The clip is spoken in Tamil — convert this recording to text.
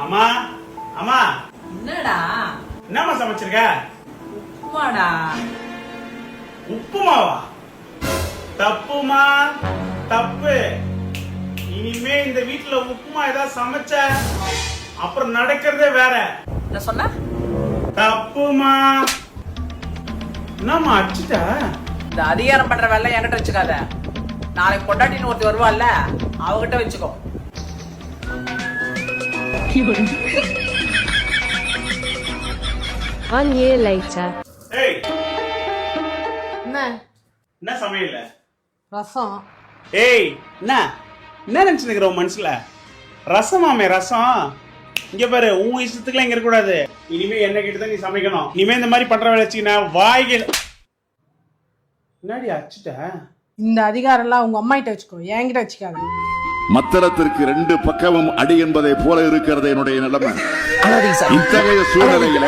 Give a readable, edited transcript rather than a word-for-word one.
அம்மா அம்மா என்னடா? என்னம்மா சமைச்சிருக்க? உப்புமாடா. உப்புமாவா? தப்புமா, தப்பு. இனிமே இந்த வீட்டுல உப்புமா ஏதாவது சமைச்ச அப்புறம் நடக்கிறதே வேற. என்ன சொன்ன? தப்புமா. என்னம்மா அடிச்சுட்ட? இந்த அதிகாரம் பண்ற வேலை என்கிட்ட வச்சுக்காத. நாளைக்கு பொண்டாட்டின்னு ஒருத்தி வருவாள்ல, அவகிட்ட வச்சுக்கோ. One year later. ஏய், என்ன என்ன சமையல? ரசம்? ஏய், என்ன நினைச்சுக்கிற உன் மனசுல? ரசமாமே ரசம். இங்க பாரு, உன் இஷ்டத்துக்குலாம் இங்க இருக்க கூடாது. இனிமே என்ன கிட்டதான் நீ சமைக்கணும். இனிமே இந்த மாதிரி பண்ற வேலை வச்சுக்கினா வாய்கள். என்னடி அடிச்சுட்ட? இந்த அதிகாரம் எல்லாம் உங்க அம்மா கிட்ட வச்சுக்கோ, என்கிட்ட வச்சுக்காத. மத்தளத்திற்கு 2 பக்கமும் அடி என்பதை போல இருக்கிறது என்னுடைய நிலைமை. இத்தகைய சூழ்நிலையில